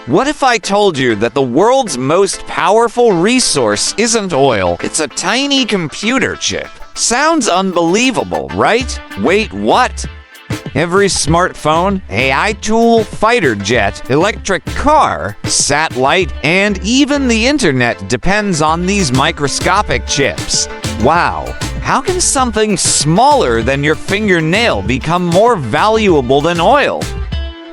What if I told you that the world's most powerful resource isn't oil, it's a tiny computer chip? Sounds unbelievable, right? Wait, what? Every smartphone, AI tool, fighter jet, electric car, satellite, and even the internet depends on these microscopic chips. Wow, how can something smaller than your fingernail become more valuable than oil?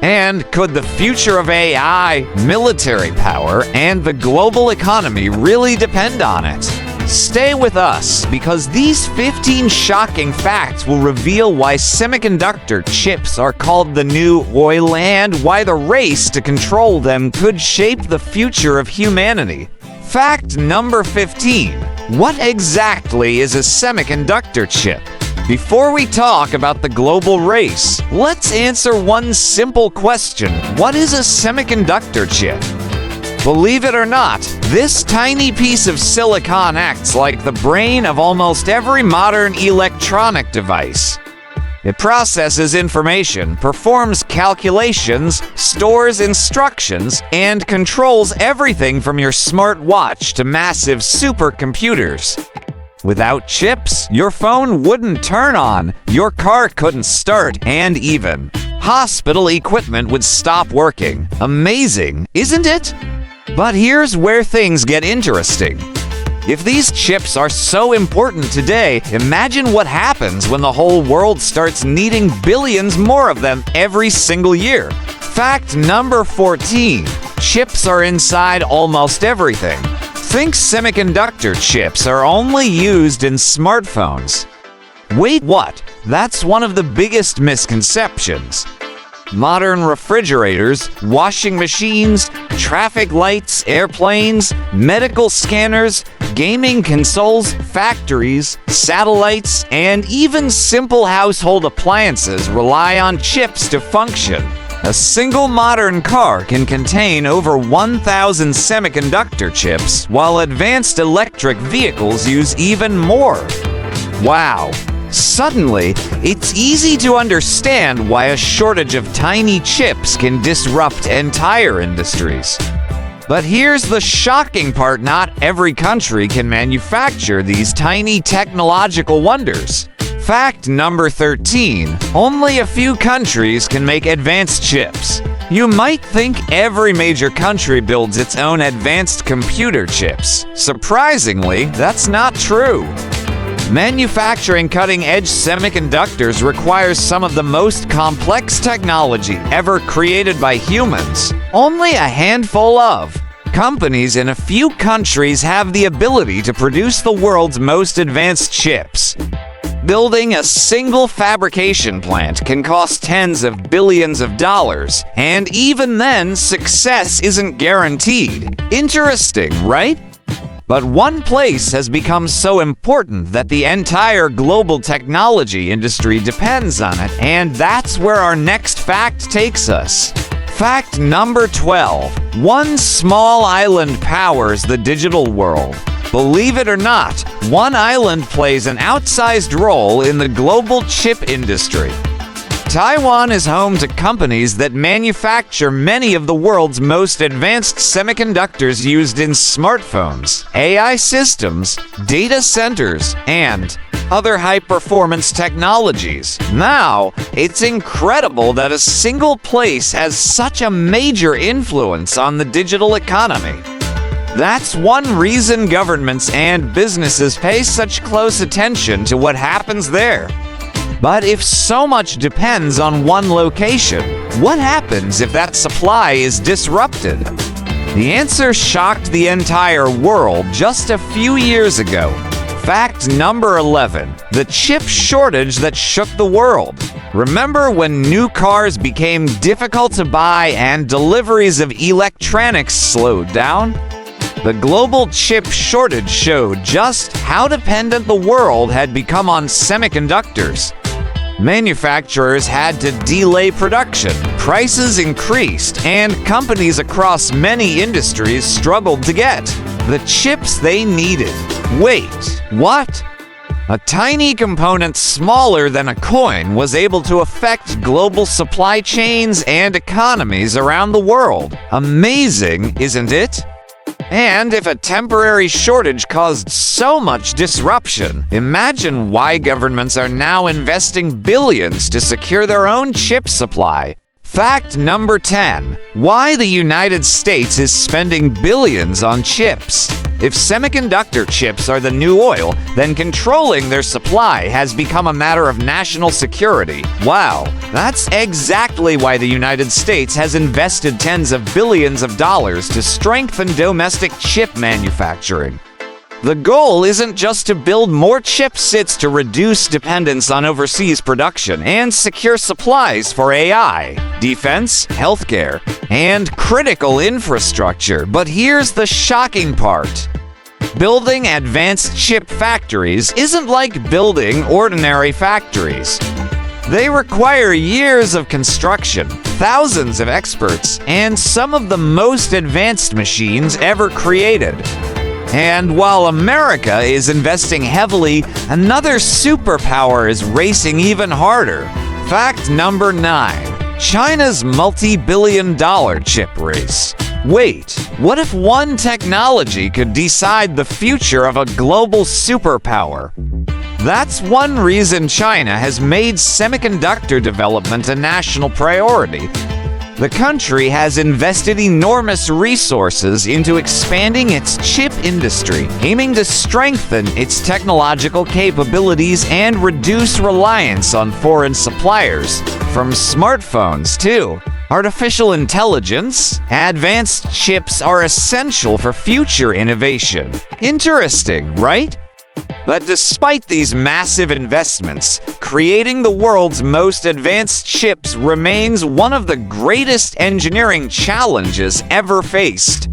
And could the future of AI, military power, and the global economy really depend on it? Stay with us, because these 15 shocking facts will reveal why semiconductor chips are called the new oil and why the race to control them could shape the future of humanity. Fact number 15. What exactly is a semiconductor chip? Before we talk about the global race, let's answer one simple question. What is a semiconductor chip? Believe it or not, this tiny piece of silicon acts like the brain of almost every modern electronic device. It processes information, performs calculations, stores instructions, and controls everything from your smartwatch to massive supercomputers. Without chips, your phone wouldn't turn on, your car couldn't start, and even hospital equipment would stop working. Amazing, isn't it? But here's where things get interesting. If these chips are so important today, imagine what happens when the whole world starts needing billions more of them every single year. Fact number 14. Chips are inside almost everything. Think semiconductor chips are only used in smartphones. Wait, what? That's one of the biggest misconceptions. Modern refrigerators, washing machines, traffic lights, airplanes, medical scanners, gaming consoles, factories, satellites, and even simple household appliances rely on chips to function. A single modern car can contain over 1,000 semiconductor chips, while advanced electric vehicles use even more. Wow! Suddenly, it's easy to understand why a shortage of tiny chips can disrupt entire industries. But here's the shocking part: not every country can manufacture these tiny technological wonders. Fact number 13. Only a few countries can make advanced chips. You might think every major country builds its own advanced computer chips. Surprisingly, that's not true. Manufacturing cutting-edge semiconductors requires some of the most complex technology ever created by humans. Only a handful of companies in a few countries have the ability to produce the world's most advanced chips. Building a single fabrication plant can cost tens of billions of dollars, and even then, success isn't guaranteed. Interesting, right? But one place has become so important that the entire global technology industry depends on it, and that's where our next fact takes us. Fact number 12. One small island powers the digital world. Believe it or not, one island plays an outsized role in the global chip industry. Taiwan is home to companies that manufacture many of the world's most advanced semiconductors used in smartphones, AI systems, data centers, and other high-performance technologies. Now, it's incredible that a single place has such a major influence on the digital economy. That's one reason governments and businesses pay such close attention to what happens there. But if so much depends on one location, what happens if that supply is disrupted? The answer shocked the entire world just a few years ago. Fact number 11. The chip shortage that shook the world. Remember when new cars became difficult to buy and deliveries of electronics slowed down? The global chip shortage showed just how dependent the world had become on semiconductors. Manufacturers had to delay production, prices increased, and companies across many industries struggled to get the chips they needed. Wait, what? A tiny component smaller than a coin was able to affect global supply chains and economies around the world. Amazing, isn't it? And if a temporary shortage caused so much disruption, imagine why governments are now investing billions to secure their own chip supply. Fact number 10. Why the United States is spending billions on chips. If semiconductor chips are the new oil, then controlling their supply has become a matter of national security. Wow, that's exactly why the United States has invested tens of billions of dollars to strengthen domestic chip manufacturing. The goal isn't just to build more chips, it's to reduce dependence on overseas production and secure supplies for AI, defense, healthcare, and critical infrastructure. But here's the shocking part. Building advanced chip factories isn't like building ordinary factories. They require years of construction, thousands of experts, and some of the most advanced machines ever created. And while America is investing heavily, another superpower is racing even harder. Fact number 9. China's multi-billion-dollar chip race. Wait, what if one technology could decide the future of a global superpower? That's one reason China has made semiconductor development a national priority. The country has invested enormous resources into expanding its chip industry, aiming to strengthen its technological capabilities and reduce reliance on foreign suppliers, from smartphones to artificial intelligence. Advanced chips are essential for future innovation. Interesting, right? But despite these massive investments, creating the world's most advanced chips remains one of the greatest engineering challenges ever faced.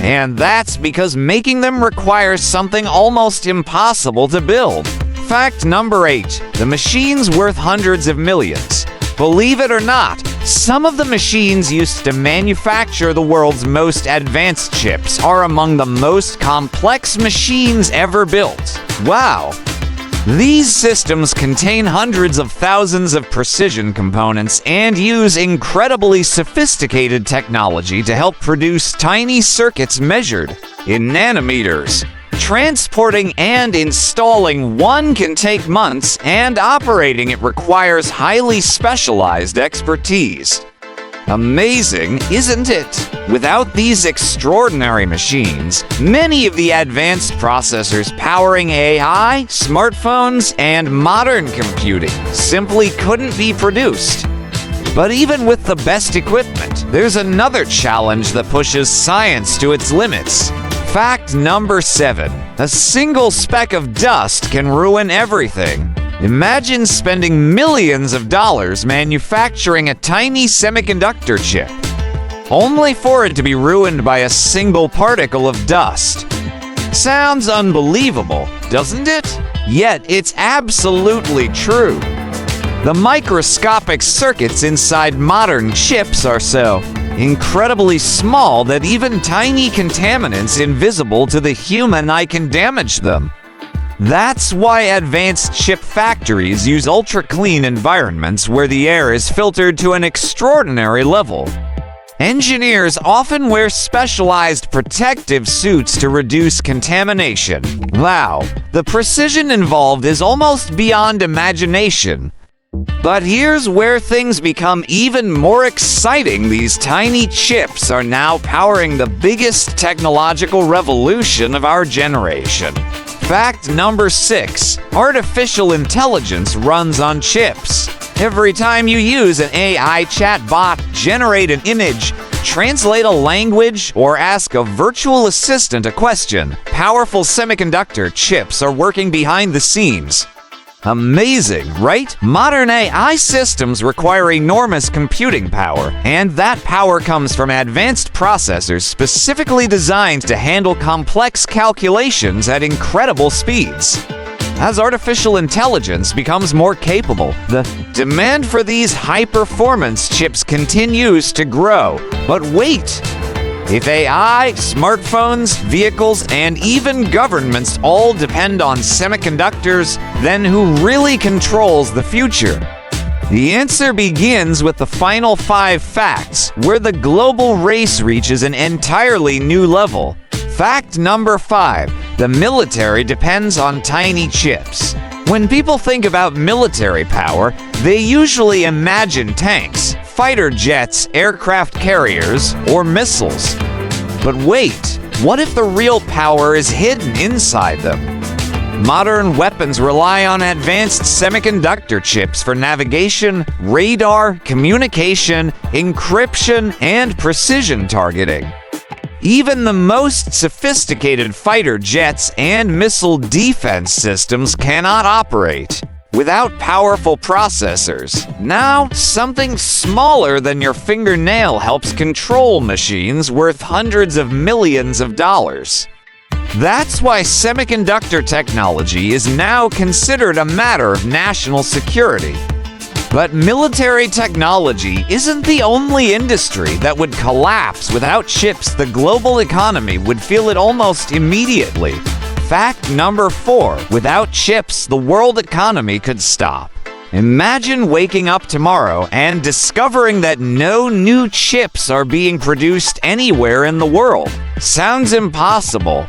And that's because making them requires something almost impossible to build. Fact number 8. The machine's worth hundreds of millions. Believe it or not, some of the machines used to manufacture the world's most advanced chips are among the most complex machines ever built. Wow! These systems contain hundreds of thousands of precision components and use incredibly sophisticated technology to help produce tiny circuits measured in nanometers. Transporting and installing one can take months, and operating it requires highly specialized expertise. Amazing, isn't it? Without these extraordinary machines, many of the advanced processors powering AI, smartphones, and modern computing simply couldn't be produced. But even with the best equipment, there's another challenge that pushes science to its limits. Fact number 7. A single speck of dust can ruin everything. Imagine spending millions of dollars manufacturing a tiny semiconductor chip, only for it to be ruined by a single particle of dust. Sounds unbelievable, doesn't it? Yet it's absolutely true. The microscopic circuits inside modern chips are so incredibly small that even tiny contaminants invisible to the human eye can damage them. That's why advanced chip factories use ultra-clean environments where the air is filtered to an extraordinary level. Engineers often wear specialized protective suits to reduce contamination. Wow, the precision involved is almost beyond imagination. But here's where things become even more exciting. These tiny chips are now powering the biggest technological revolution of our generation. Fact number 6. Artificial intelligence runs on chips. Every time you use an AI chatbot, generate an image, translate a language, or ask a virtual assistant a question, powerful semiconductor chips are working behind the scenes. Amazing, right? Modern AI systems require enormous computing power, and that power comes from advanced processors specifically designed to handle complex calculations at incredible speeds. As artificial intelligence becomes more capable, the demand for these high-performance chips continues to grow. But wait! If AI, smartphones, vehicles, and even governments all depend on semiconductors, then who really controls the future? The answer begins with the final 5 facts, where the global race reaches an entirely new level. Fact number 5. The military depends on tiny chips. When people think about military power, they usually imagine tanks, fighter jets, aircraft carriers, or missiles. But wait, what if the real power is hidden inside them? Modern weapons rely on advanced semiconductor chips for navigation, radar, communication, encryption, and precision targeting. Even the most sophisticated fighter jets and missile defense systems cannot operate without powerful processors. Now, something smaller than your fingernail helps control machines worth hundreds of millions of dollars. That's why semiconductor technology is now considered a matter of national security. But military technology isn't the only industry that would collapse without chips. The global economy would feel it almost immediately. Fact number 4. Without chips, the world economy could stop. Imagine waking up tomorrow and discovering that no new chips are being produced anywhere in the world. Sounds impossible.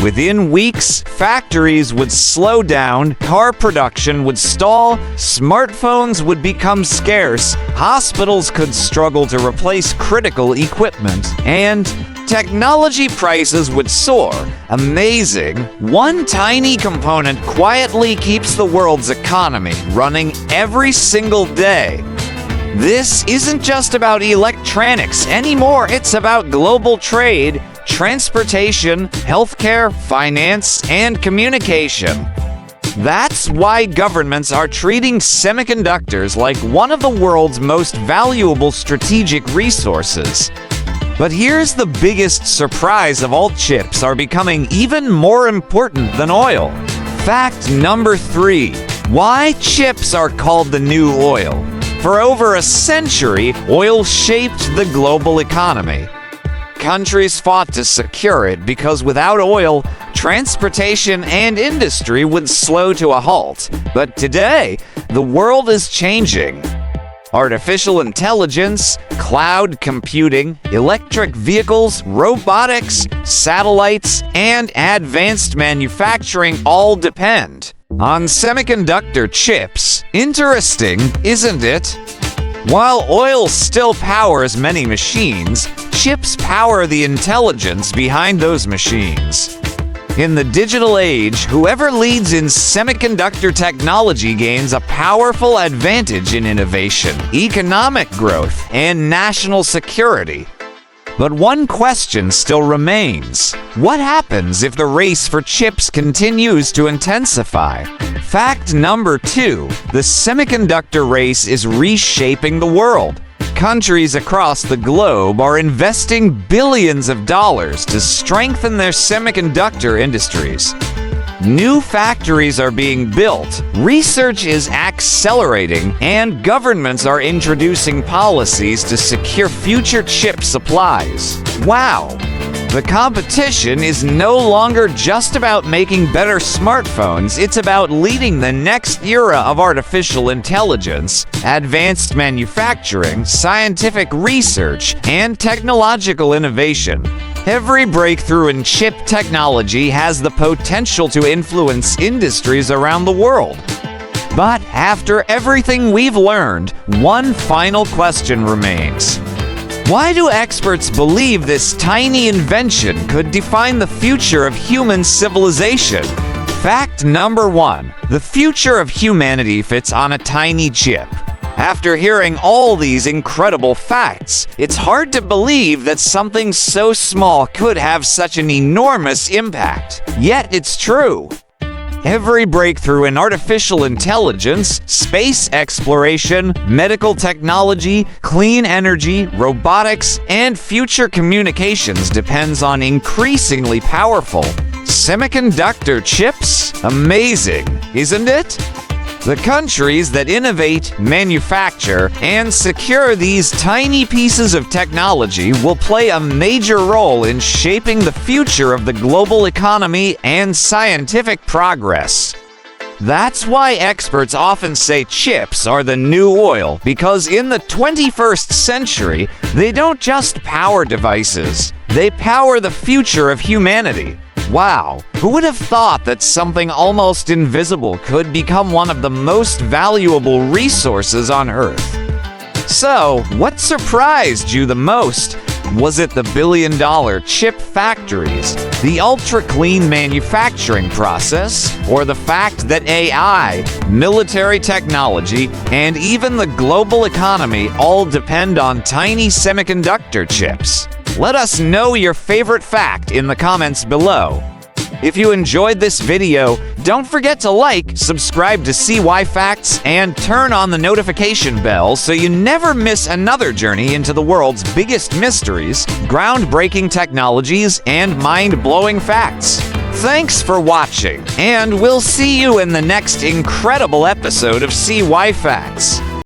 Within weeks, factories would slow down, car production would stall, smartphones would become scarce, hospitals could struggle to replace critical equipment, and technology prices would soar. Amazing. One tiny component quietly keeps the world's economy running every single day. This isn't just about electronics anymore, it's about global trade, transportation, healthcare, finance, and communication. That's why governments are treating semiconductors like one of the world's most valuable strategic resources. But here's the biggest surprise of all: chips are becoming even more important than oil. Fact number 3. Why chips are called the new oil. For over a century, oil shaped the global economy. Countries fought to secure it because without oil, transportation and industry would slow to a halt. But today, the world is changing. Artificial intelligence, cloud computing, electric vehicles, robotics, satellites, and advanced manufacturing all depend on semiconductor chips. Interesting, isn't it? While oil still powers many machines, chips power the intelligence behind those machines. In the digital age, whoever leads in semiconductor technology gains a powerful advantage in innovation, economic growth, and national security. But one question still remains. What happens if the race for chips continues to intensify? Fact number 2. The semiconductor race is reshaping the world. Countries across the globe are investing billions of dollars to strengthen their semiconductor industries. New factories are being built, research is accelerating, and governments are introducing policies to secure future chip supplies. Wow! The competition is no longer just about making better smartphones, it's about leading the next era of artificial intelligence, advanced manufacturing, scientific research, and technological innovation. Every breakthrough in chip technology has the potential to influence industries around the world. But after everything we've learned, one final question remains. Why do experts believe this tiny invention could define the future of human civilization? Fact number 1. The future of humanity fits on a tiny chip. After hearing all these incredible facts, it's hard to believe that something so small could have such an enormous impact. Yet it's true. Every breakthrough in artificial intelligence, space exploration, medical technology, clean energy, robotics, and future communications depends on increasingly powerful semiconductor chips. Amazing, isn't it? The countries that innovate, manufacture, and secure these tiny pieces of technology will play a major role in shaping the future of the global economy and scientific progress. That's why experts often say chips are the new oil, because in the 21st century, they don't just power devices, they power the future of humanity. Wow, who would have thought that something almost invisible could become one of the most valuable resources on Earth? So, what surprised you the most? Was it the billion-dollar chip factories, the ultra-clean manufacturing process, or the fact that AI, military technology, and even the global economy all depend on tiny semiconductor chips? Let us know your favorite fact in the comments below. If you enjoyed this video, don't forget to like, subscribe to CY Facts, and turn on the notification bell so you never miss another journey into the world's biggest mysteries, groundbreaking technologies, and mind-blowing facts. Thanks for watching, and we'll see you in the next incredible episode of CY Facts.